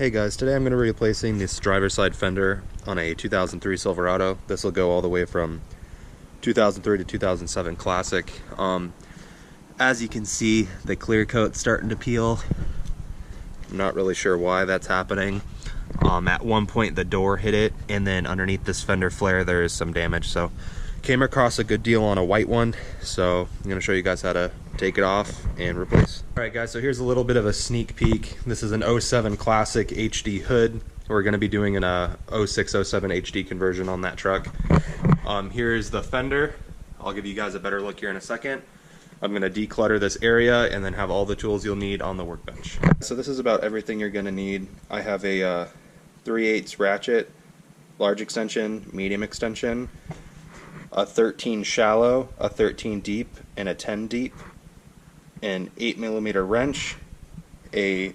Hey guys, today I'm going to be replacing this driver's side fender on a 2003 Silverado. This will go all the way from 2003 to 2007 Classic. As you can see, the clear coat's starting to peel. I'm not really sure why that's happening. At one point the door hit it, and then underneath this fender flare there is some damage. So came across a good deal on a white one, so I'm going to show you guys how to take it off and replace. Alright guys, so here's a little bit of a sneak peek. This is an 07 Classic HD hood. We're going to be doing an 06, 07 HD conversion on that truck. Here's the fender. I'll give you guys a better look here in a second. I'm going to declutter this area and then have all the tools you'll need on the workbench. So this is about everything you're going to need. I have a 3/8 ratchet, large extension, medium extension, a 13 shallow, a 13 deep, and a 10 deep, an 8mm wrench, a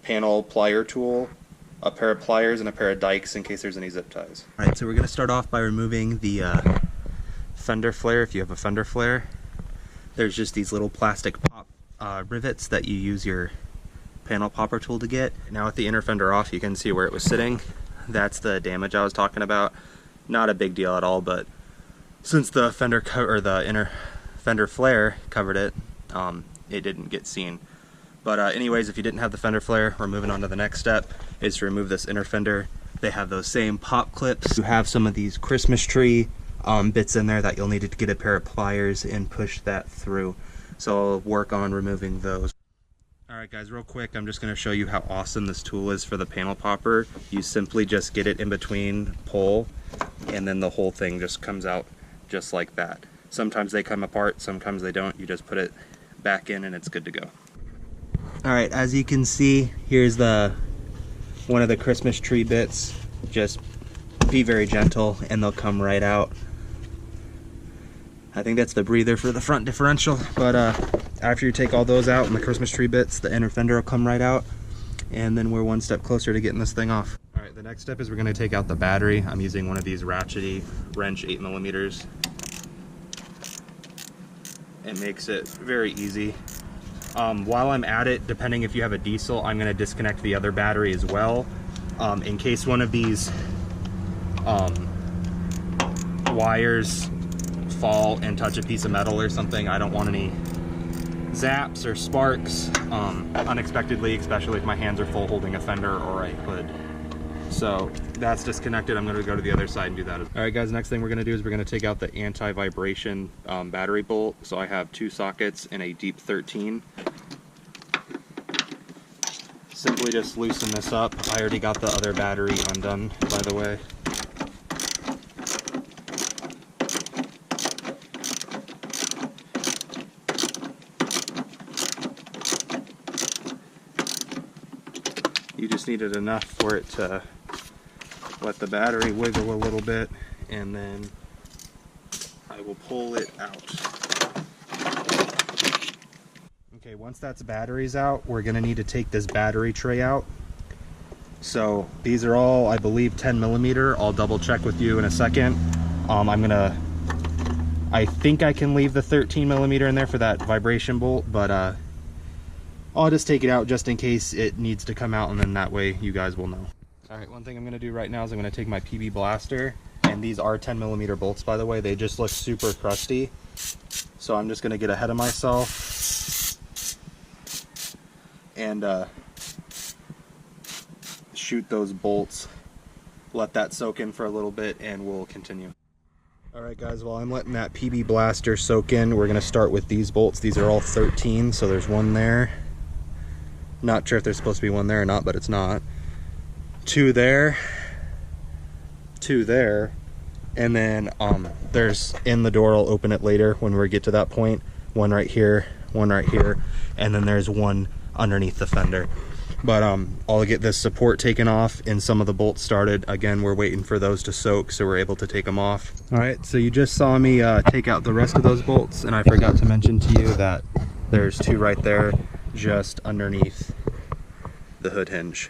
panel plier tool, a pair of pliers, and a pair of dikes in case there's any zip ties. Alright, so we're going to start off by removing the fender flare if you have a fender flare. There's just these little plastic pop rivets that you use your panel popper tool to get. Now with the inner fender off, you can see where it was sitting. That's the damage I was talking about. Not a big deal at all, but since the fender or the inner fender flare covered it, it didn't get seen. But anyways, if you didn't have the fender flare, we're moving on to the next step, is to remove this inner fender. They have those same pop clips. You have some of these Christmas tree bits in there that you'll need to get a pair of pliers and push that through. So I'll work on removing those. Alright guys, real quick, I'm just going to show you how awesome this tool is for the panel popper. You simply just get it in between pull, and then the whole thing just comes out just like that. Sometimes they come apart, sometimes they don't. You just put it back in and it's good to go. Alright, as you can see, here's one of the Christmas tree bits. Just be very gentle and they'll come right out. I think that's the breather for the front differential, but after you take all those out and the Christmas tree bits, the inner fender will come right out, and then we're one step closer to getting this thing off. Alright, the next step is we're going to take out the battery. I'm using one of these ratchety wrench 8mm. It makes it very easy. While I'm at it, depending if you have a diesel, I'm going to disconnect the other battery as well. In case one of these wires fall and touch a piece of metal or something, I don't want any zaps or sparks unexpectedly, especially if my hands are full holding a fender or a hood. So that's disconnected. I'm going to go to the other side and do that. Alright guys, next thing we're going to do is we're going to take out the anti-vibration battery bolt. So I have 2 sockets and a deep 13. Simply just loosen this up. I already got the other battery undone, by the way. You just needed enough for it to let the battery wiggle a little bit, and then I will pull it out. Okay, once that's batteries out, we're going to need to take this battery tray out. So these are all, I believe, 10mm. I'll double check with you in a second. I think I can leave the 13mm in there for that vibration bolt, but I'll just take it out just in case it needs to come out, and then that way you guys will know. Alright, one thing I'm going to do right now is I'm going to take my PB blaster, and these are 10mm bolts, by the way. They just look super crusty. So I'm just going to get ahead of myself and shoot those bolts. Let that soak in for a little bit and we'll continue. Alright guys, while I'm letting that PB blaster soak in, we're going to start with these bolts. These are all 13, so there's one there. Not sure if there's supposed to be one there or not, but it's not. 2 there, 2 there, and then there's in the door. I'll open it later when we get to that point. One right here, and then there's one underneath the fender. But I'll get this support taken off and some of the bolts started. Again, we're waiting for those to soak so we're able to take them off. Alright, so you just saw me take out the rest of those bolts, and I forgot to mention to you that there's 2 right there just underneath the hood hinge.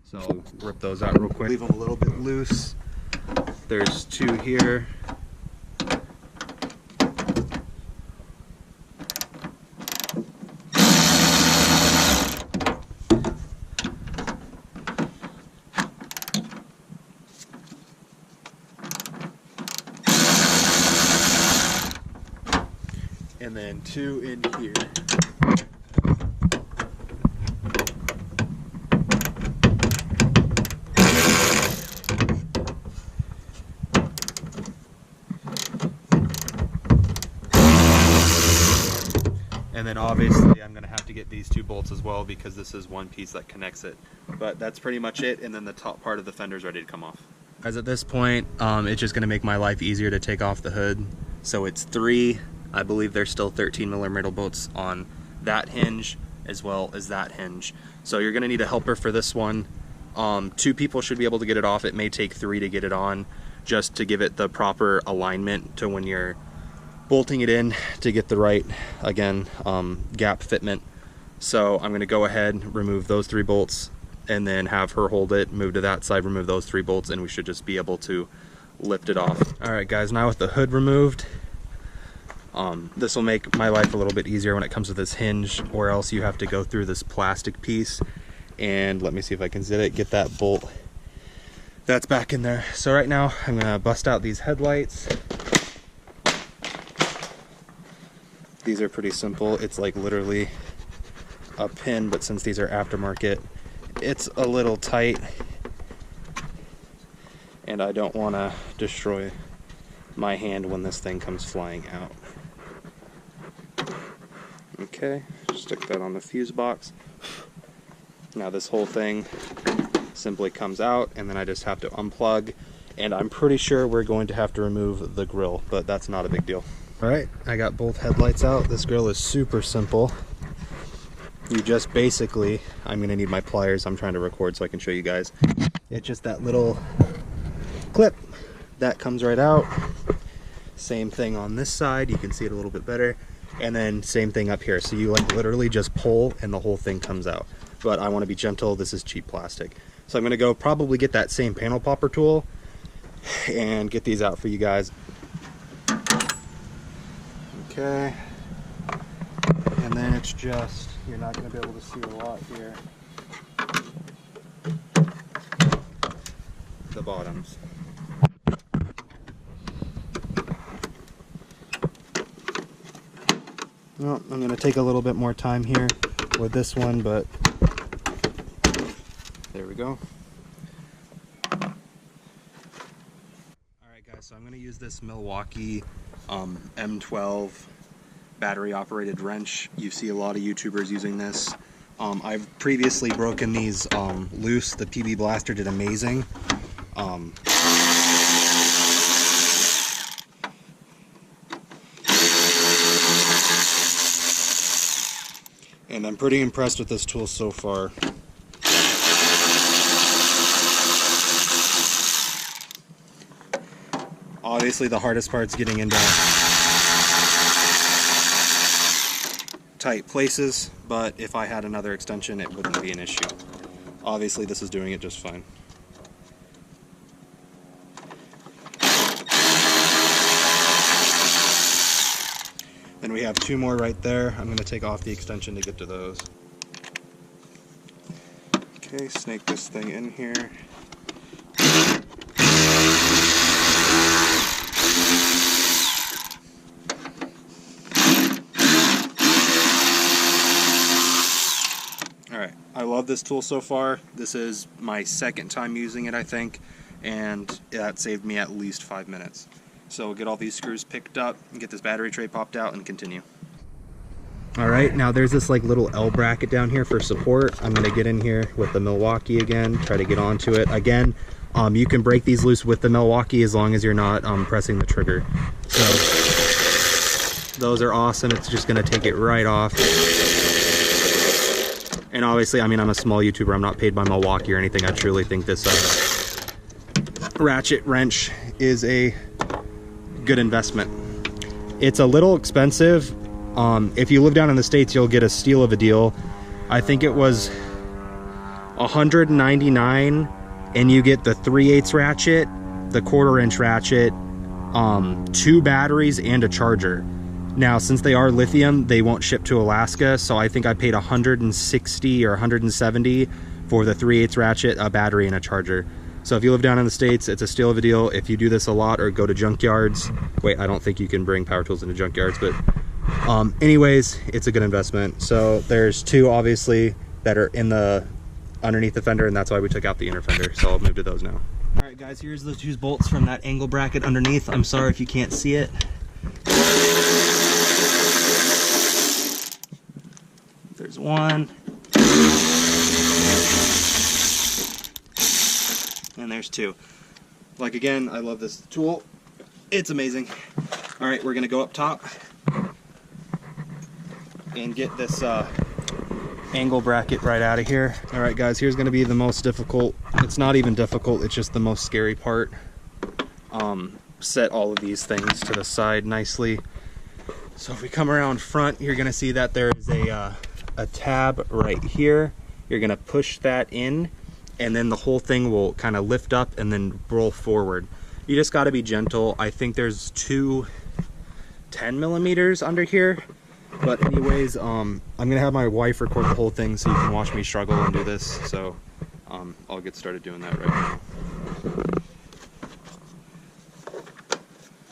So I'll rip those out real quick. Leave them a little bit loose. There's 2 here. and then 2 in here. And then obviously I'm gonna have to get these 2 bolts as well because this is one piece that connects it. But that's pretty much it, and then the top part of the fender is ready to come off. As at this point, it's just gonna make my life easier to take off the hood. So it's 3, I believe there's still 13mm bolts on that hinge as well as that hinge. So you're gonna need a helper for this one. 2 people should be able to get it off. It may take 3 to get it on, just to give it the proper alignment to when you're bolting it in to get the right, again, gap fitment. So I'm gonna go ahead, remove those 3 bolts, and then have her hold it, move to that side, remove those 3 bolts, and we should just be able to lift it off. All right guys, now with the hood removed, this will make my life a little bit easier when it comes to this hinge, or else you have to go through this plastic piece. And let me see if I can get that bolt that's back in there. So right now I'm gonna bust out these headlights. These are pretty simple. It's like literally a pin, but since these are aftermarket, it's a little tight, and I don't want to destroy my hand when this thing comes flying out. Okay, stick that on the fuse box. Now this whole thing simply comes out, and then I just have to unplug, and I'm pretty sure we're going to have to remove the grill, but that's not a big deal. Alright, I got both headlights out. This grill is super simple. You just basically, I'm going to need my pliers, I'm trying to record so I can show you guys. It's just that little clip that comes right out. Same thing on this side, you can see it a little bit better. And then same thing up here. So you like literally just pull and the whole thing comes out. But I want to be gentle, this is cheap plastic. So I'm going to go probably get that same panel popper tool and get these out for you guys. Okay, and then it's just, you're not going to be able to see a lot here. The bottoms. Well, I'm going to take a little bit more time here with this one, but there we go. Alright guys, so I'm going to use this Milwaukee M12 battery operated wrench. You see a lot of YouTubers using this. I've previously broken these loose. The PB Blaster did amazing. And I'm pretty impressed with this tool so far. Obviously the hardest part's getting into tight places, but if I had another extension it wouldn't be an issue. Obviously this is doing it just fine. Then we have 2 more right there. I'm going to take off the extension to get to those. Okay, snake this thing in here. Alright, I love this tool so far. This is my 2nd time using it, I think, and that saved me at least 5 minutes. So we'll get all these screws picked up and get this battery tray popped out and continue. Alright, now there's this like little L bracket down here for support. I'm going to get in here with the Milwaukee again, try to get onto it. Again, you can break these loose with the Milwaukee as long as you're not pressing the trigger. So those are awesome. It's just going to take it right off. And obviously, I mean, I'm a small YouTuber. I'm not paid by Milwaukee or anything. I truly think this ratchet wrench is a good investment. It's a little expensive. If you live down in the States, you'll get a steal of a deal. I think it was $199, and you get the 3/8 ratchet, the 1/4 inch ratchet, 2 batteries, and a charger. Now, since they are lithium, they won't ship to Alaska, so I think I paid $160 or $170 for the 3/8 ratchet, a battery, and a charger. So if you live down in the States, it's a steal of a deal. If you do this a lot or go to junkyards, wait, I don't think you can bring power tools into junkyards, but Anyways, it's a good investment. So there's two obviously that are in the underneath the fender, and that's why we took out the inner fender. So I'll move to those now. All right, guys, here's the two bolts from that angle bracket underneath. I'm sorry if you can't see it. There's one. And there's two. Like, again, I love this tool. It's amazing. All right, we're gonna go up top and get this angle bracket right out of here. All right, guys, here's gonna be the most difficult. It's not even difficult, it's just the most scary part. Set all of these things to the side nicely. So if we come around front, you're gonna see that there is a tab right here. You're gonna push that in, and then the whole thing will kind of lift up and then roll forward. You just got to be gentle. I think there's two 10mm under here, but anyways, I'm gonna have my wife record the whole thing so you can watch me struggle and do this. So I'll get started doing that right now.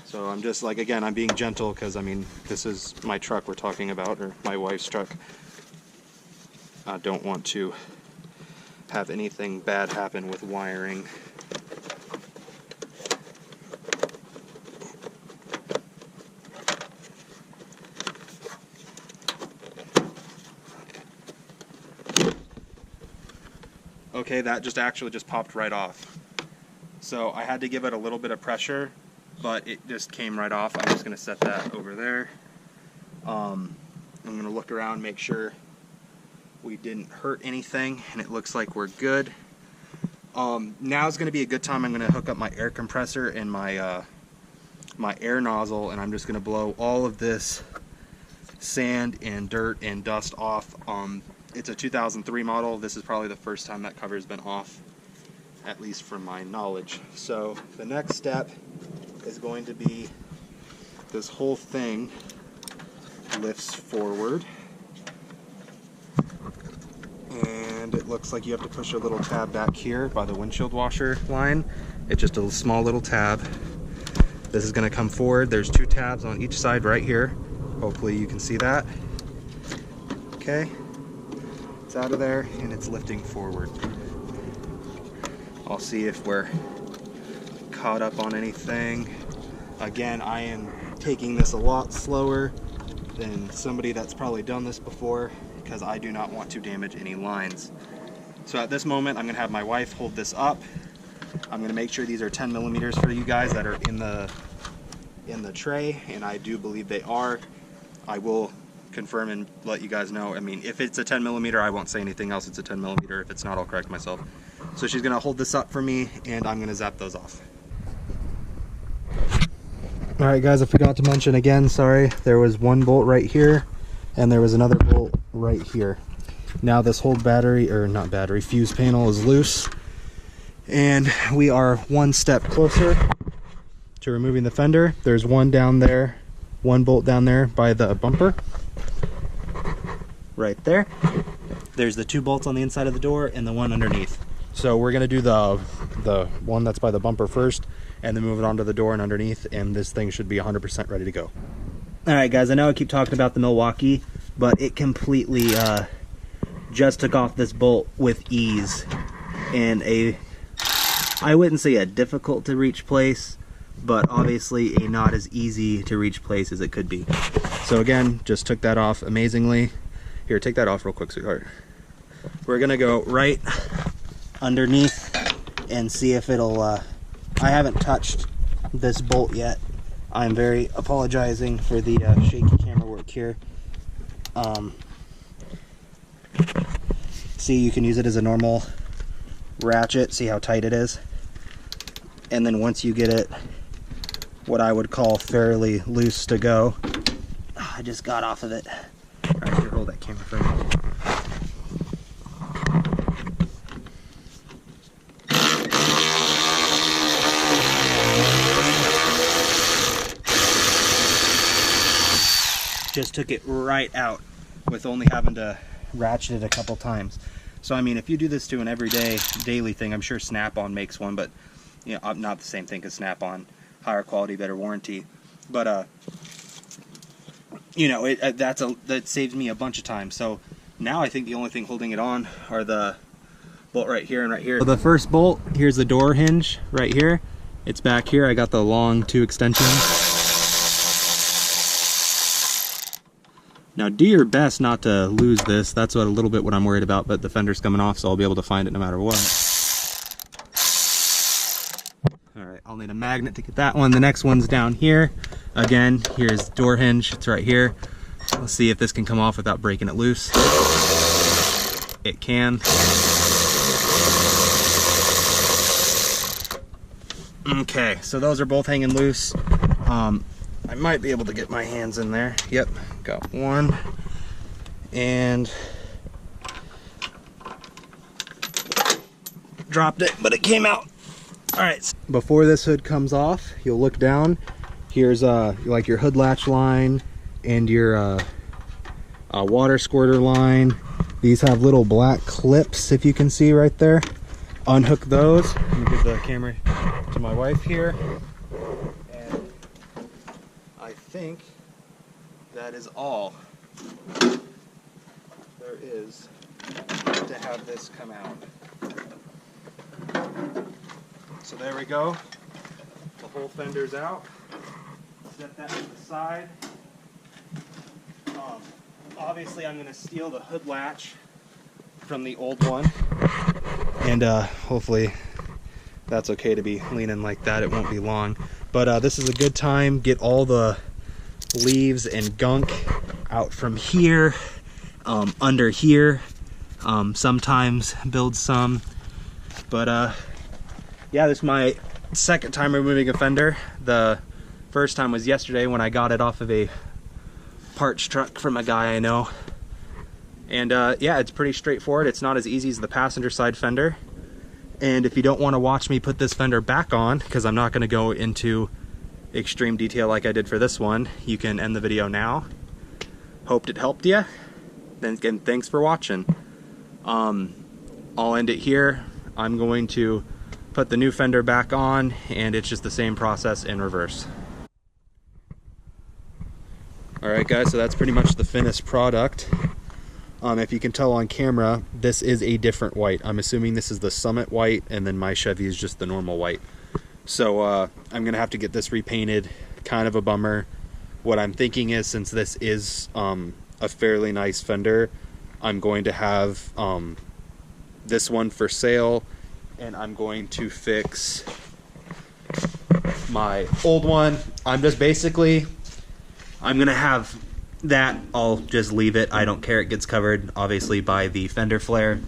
So I'm just like, again, I'm being gentle because I mean, this is my truck we're talking about, or my wife's truck. I don't want to have anything bad happen with wiring. Okay, that just popped right off. So I had to give it a little bit of pressure, but it just came right off. I'm just gonna set that over there. I'm gonna look around, make sure we didn't hurt anything, and it looks like we're good. Now is gonna be a good time. I'm gonna hook up my air compressor and my my air nozzle, and I'm just gonna blow all of this sand and dirt and dust off. It's a 2003 model. This is probably the first time that cover's been off, at least from my knowledge. So the next step is going to be this whole thing lifts forward, and it looks like you have to push a little tab back here by the windshield washer line. It's just a small little tab. This is going to come forward. There's two tabs on each side right here. Hopefully you can see that. Okay, it's out of there and it's lifting forward. I'll see if we're caught up on anything. Again, I am taking this a lot slower than somebody that's probably done this before because I do not want to damage any lines. So at this moment, I'm gonna have my wife hold this up. I'm gonna make sure these are 10mm for you guys that are in the tray, and I do believe they are. I will confirm and let you guys know. I mean, if it's a 10mm, I won't say anything else. It's a 10mm. If it's not, I'll correct myself. So she's gonna hold this up for me, and I'm gonna zap those off. All right, guys, I forgot to mention again, sorry, there was one bolt right here, and there was another bolt right here. Now this whole fuse panel is loose, and we are one step closer to removing the fender. There's one down there, one bolt down there by the bumper. Right there. There's the two bolts on the inside of the door and the one underneath. So we're gonna do the one that's by the bumper first, and then move it onto the door and underneath, and this thing should be 100% ready to go. All right, guys, I know I keep talking about the Milwaukee, but it completely just took off this bolt with ease, and I wouldn't say a difficult to reach place, but obviously a not as easy to reach place as it could be. So again, just took that off amazingly. Here, take that off real quick, sweetheart. We're gonna go right underneath and see if it'll, I haven't touched this bolt yet. I'm very apologizing for the shaky camera work here. See, you can use it as a normal ratchet, see how tight it is. And then once you get it what I would call fairly loose to go, I just got off of it. All right, here, hold that camera for me. Just took it right out with only having to ratchet it a couple times. So I mean, if you do this to an everyday, daily thing, I'm sure Snap-on makes one, but you know, not the same thing as Snap-on, higher quality, better warranty. But you know, that saves me a bunch of time. So now I think the only thing holding it on are the bolt right here and right here. So the first bolt, here's the door hinge right here. It's back here. I got the long 2 extensions. Now do your best not to lose this. That's a little bit what I'm worried about, but the fender's coming off, so I'll be able to find it no matter what. All right, I'll need a magnet to get that one. The next one's down here. Again, here's door hinge, it's right here. Let's see if this can come off without breaking it loose. It can. Okay, so those are both hanging loose. I might be able to get my hands in there. Yep, got one. And dropped it, but it came out. All right, before this hood comes off, you'll look down. Here's like your hood latch line and your water squirter line. These have little black clips, if you can see right there. Unhook those. Let me give the camera to my wife here. And I think that is all there is to have this come out. So there we go. The whole fender's out. Set that to the side. Obviously I'm going to steal the hood latch from the old one, and hopefully that's okay to be leaning like that. It won't be long, but this is a good time. Get all the leaves and gunk out from here, under here. Sometimes build some, but yeah, this is my second time removing a fender. The first time was yesterday when I got it off of a parts truck from a guy I know. And yeah, it's pretty straightforward. It's not as easy as the passenger side fender. And if you don't want to watch me put this fender back on, because I'm not going to go into extreme detail like I did for this one, you can end the video now. Hoped it helped you. Then again, thanks for watching. I'll end it here. I'm going to put the new fender back on, and it's just the same process in reverse. Alright guys, so that's pretty much the finished product. If you can tell on camera, this is a different white. I'm assuming this is the Summit white, and then my Chevy is just the normal white. So I'm gonna have to get this repainted. Kind of a bummer. What I'm thinking is, since this is a fairly nice fender, I'm going to have this one for sale, and I'm going to fix my old one. I'm gonna have that. I'll just leave it. I don't care. It gets covered obviously by the fender flare,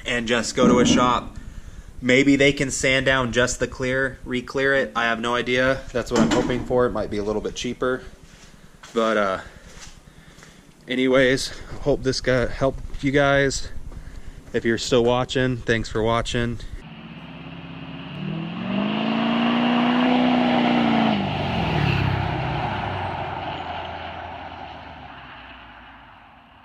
and just go to a shop. Maybe they can sand down just the clear, re-clear it. I have no idea. That's what I'm hoping for. It might be a little bit cheaper, but anyways, hope this helped you guys. If you're still watching, thanks for watching,